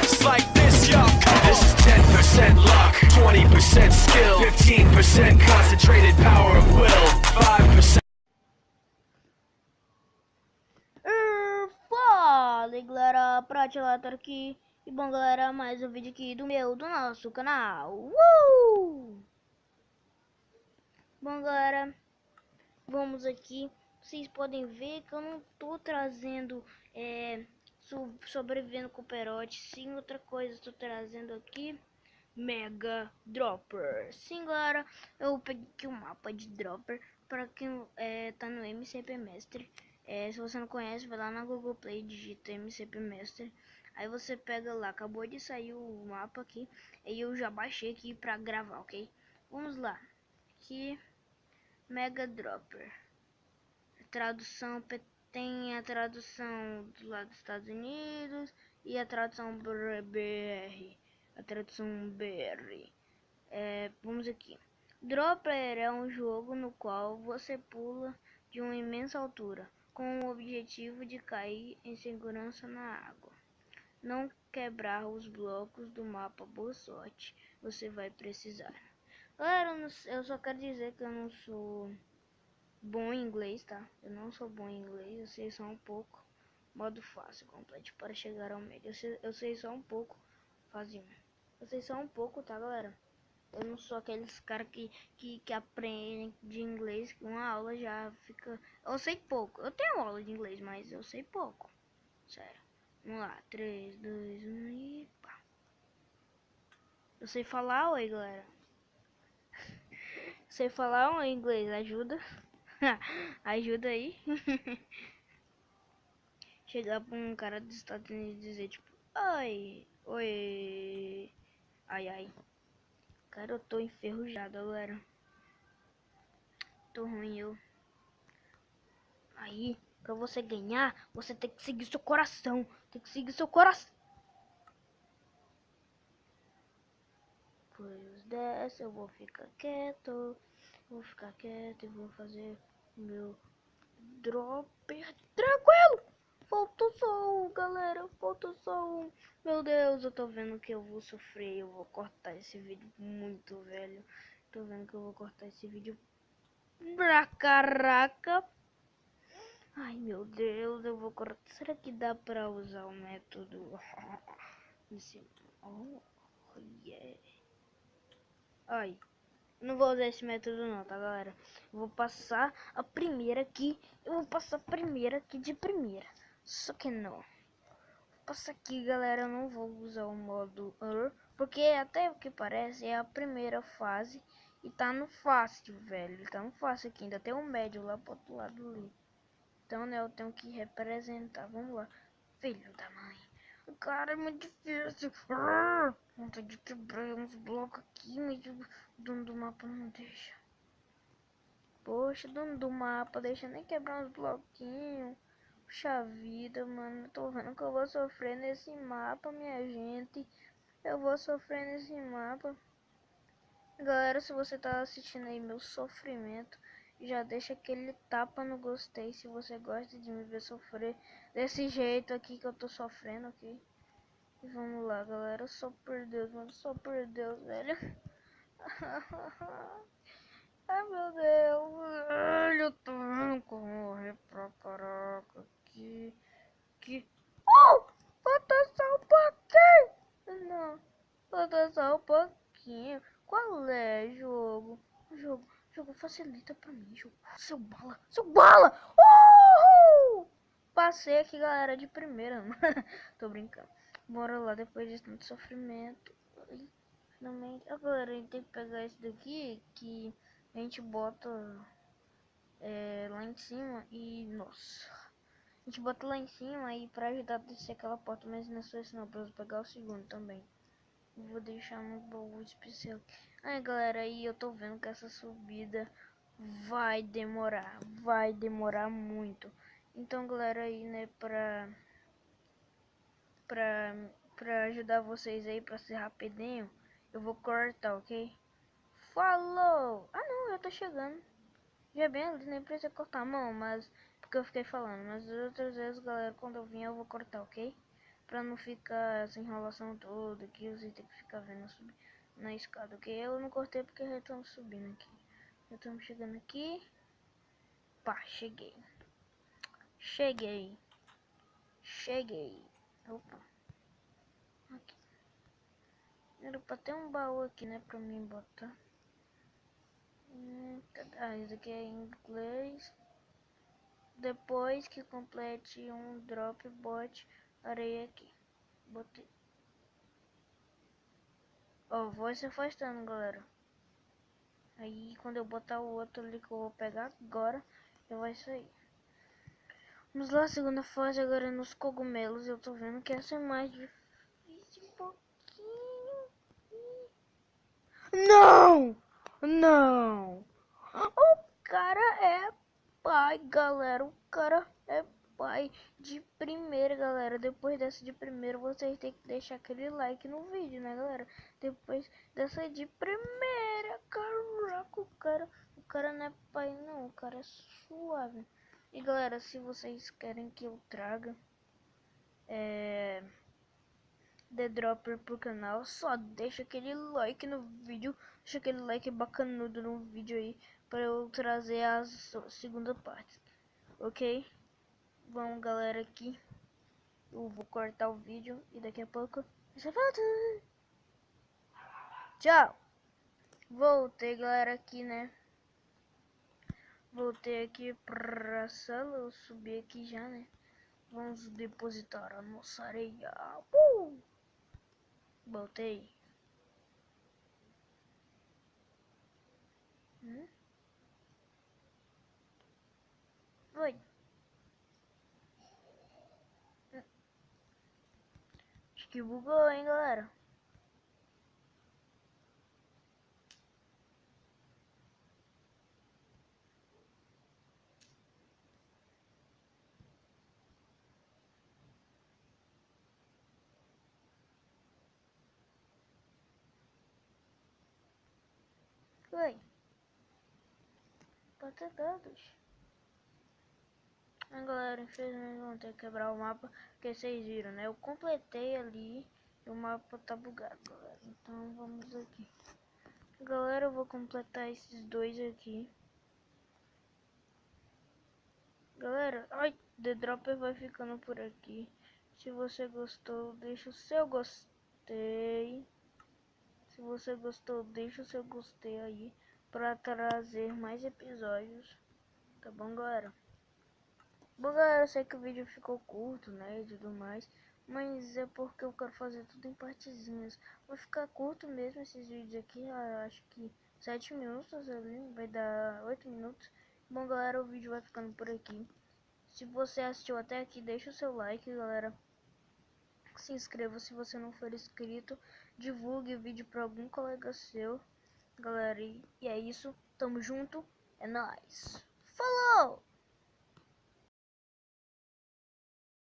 It's like this, yo. This is 10% luck, 20% skill, 15% concentrated power of will, 5%. Fala galera, Pratilator aqui. E bom galera, mais um vídeo aqui do nosso canal. Bom galera, vamos aqui. Vocês podem ver que eu não tô trazendo sobrevivendo com o Perote. Sim, outra coisa estou trazendo aqui, Mega Dropper. Sim galera, eu peguei aqui o mapa de Dropper para quem tá no MCP Mestre. Se você não conhece, vai lá na Google Play, digita MCP Mestre. Aí você pega lá, acabou de sair o mapa aqui. E eu já baixei aqui pra gravar, ok? Vamos lá. Aqui, Mega Dropper. Tradução, tem a tradução do lado dos Estados Unidos e a tradução BR. A tradução BR. Vamos aqui. Dropper é um jogo no qual você pula de uma imensa altura, com o objetivo de cair em segurança na água. Não quebrar os blocos do mapa. Boa sorte, você vai precisar. Galera, eu só quero dizer que eu não sou bom em inglês, tá? Eu não sou bom em inglês, eu sei só um pouco. Modo fácil, complete para chegar ao meio. Eu sei só um pouco, fazinho. Eu sei só um pouco, tá galera? Eu não sou aqueles caras que aprendem de inglês, que uma aula já fica... Eu sei pouco. Eu tenho aula de inglês, mas eu sei pouco. Sério. Vamos lá. 3, 2, 1 e pá. Eu sei falar oi, galera. Sei falar oi inglês. Ajuda. Ajuda aí. Chegar pra um cara dos Estados Unidos e dizer tipo... Oi. Oi. Ai, ai. Cara, eu tô enferrujado, galera. Tô ruim, eu. Aí, pra você ganhar, você tem que seguir seu coração. Tem que seguir seu coração. Depois dessa, eu vou ficar quieto. Vou ficar quieto e vou fazer o meu dropper tranquilo. Faltou só um, galera. Faltou só um. Meu Deus, eu tô vendo que eu vou sofrer. Eu vou cortar esse vídeo muito, velho. Tô vendo que eu vou cortar esse vídeo pra caraca. Ai, meu Deus, eu vou cortar. Será que dá pra usar o método? Oh, yeah. Ai, não vou usar esse método não, tá, galera? Eu vou passar a primeira aqui. Eu vou passar a primeira aqui de primeira. Só que não. Passa aqui, galera. Eu não vou usar o modo porque até o que parece é a primeira fase. E tá no fácil, velho. Tá no fácil aqui. Ainda tem um médio lá pro outro lado ali. Então, né, eu tenho que representar. Vamos lá. Filho da mãe. Cara, é muito difícil. Vontade de quebrar uns blocos aqui, mas o dono do mapa não deixa. Poxa, dono do mapa, deixa nem quebrar uns bloquinhos. Puxa vida, mano. Tô vendo que eu vou sofrer nesse mapa, minha gente. Eu vou sofrer nesse mapa. Galera, se você tá assistindo aí meu sofrimento, já deixa aquele tapa no gostei se você gosta de me ver sofrer desse jeito aqui que eu tô sofrendo aqui. E vamos lá, galera. Só por Deus, mano. Só por Deus, velho. Ai, meu Deus. Velho, eu tô vendo correr pra caraca aqui. Falta só um pouquinho. Não. Falta só um pouquinho. Qual é, jogo? Jogo facilita pra mim, jogo. Seu bala. Seu bala. Uhul! Passei aqui, galera, de primeira. Tô brincando. Bora lá, depois de tanto sofrimento. Finalmente. A galera, a gente tem que pegar esse daqui que a gente bota lá em cima e... Nossa. A gente bota lá em cima aí pra ajudar a descer aquela porta, mas não é só isso não, pra eu pegar o segundo também. Vou deixar no baú especial. Aí galera, aí eu tô vendo que essa subida vai demorar muito. Então galera, aí né, pra ajudar vocês aí, pra ser rapidinho, eu vou cortar, ok? Falou! Ah não, eu tô chegando. Já bem ali, nem precisa cortar a mão, mas porque eu fiquei falando. Mas as outras vezes, galera, quando eu vim eu vou cortar, ok? Pra não ficar essa enrolação toda aqui, você tem que ficar vendo subir na escada, ok? Eu não cortei porque já estamos subindo aqui. Já estamos chegando aqui. Pá, cheguei. Cheguei. Opa. Aqui. Era pra ter um baú aqui, né? Pra mim botar. Ah, isso aqui é em inglês. Depois que complete um drop, bote areia aqui. Botei. Ó, vou se afastando, galera. Aí quando eu botar o outro ali que eu vou pegar agora, já vai sair. Vamos lá, segunda fase agora nos cogumelos. Eu tô vendo que essa é mais difícil um pouquinho. Não! Não! O cara é pai, galera. O cara é pai de primeira, galera. Depois dessa de primeira, vocês têm que deixar aquele like no vídeo, né, galera? Depois dessa de primeira, caraca, o cara não é pai, não. O cara é suave. E, galera, se vocês querem que eu traga The Dropper pro canal, só deixa aquele like no vídeo, deixa aquele like bacanudo no vídeo aí, para eu trazer a segunda parte, ok? Vamos, galera, aqui eu vou cortar o vídeo e daqui a pouco você volta. Tchau. Voltei, galera, aqui, né? Voltei aqui pra sala, eu subi aqui já, né? Vamos depositar a nossa areia. Voltei. Foi. Acho que bugou, hein, galera? Foi. Bota dados. Galera, infelizmente vão ter que quebrar o mapa, porque vocês viram, né? Eu completei ali e o mapa tá bugado, galera. Então vamos aqui. Galera, eu vou completar esses dois aqui. Galera, ai, The Dropper vai ficando por aqui. Se você gostou, deixa o seu gostei. Se você gostou, deixa o seu gostei aí pra trazer mais episódios. Tá bom, galera? Bom, galera, eu sei que o vídeo ficou curto, né, e tudo mais, mas é porque eu quero fazer tudo em partezinhas. Vai ficar curto mesmo esses vídeos aqui, acho que 7 minutos ali, vai dar 8 minutos. Bom, galera, o vídeo vai ficando por aqui. Se você assistiu até aqui, deixa o seu like, galera. Se inscreva se você não for inscrito. Divulgue o vídeo para algum colega seu, galera. E é isso, tamo junto, é nóis. Falou!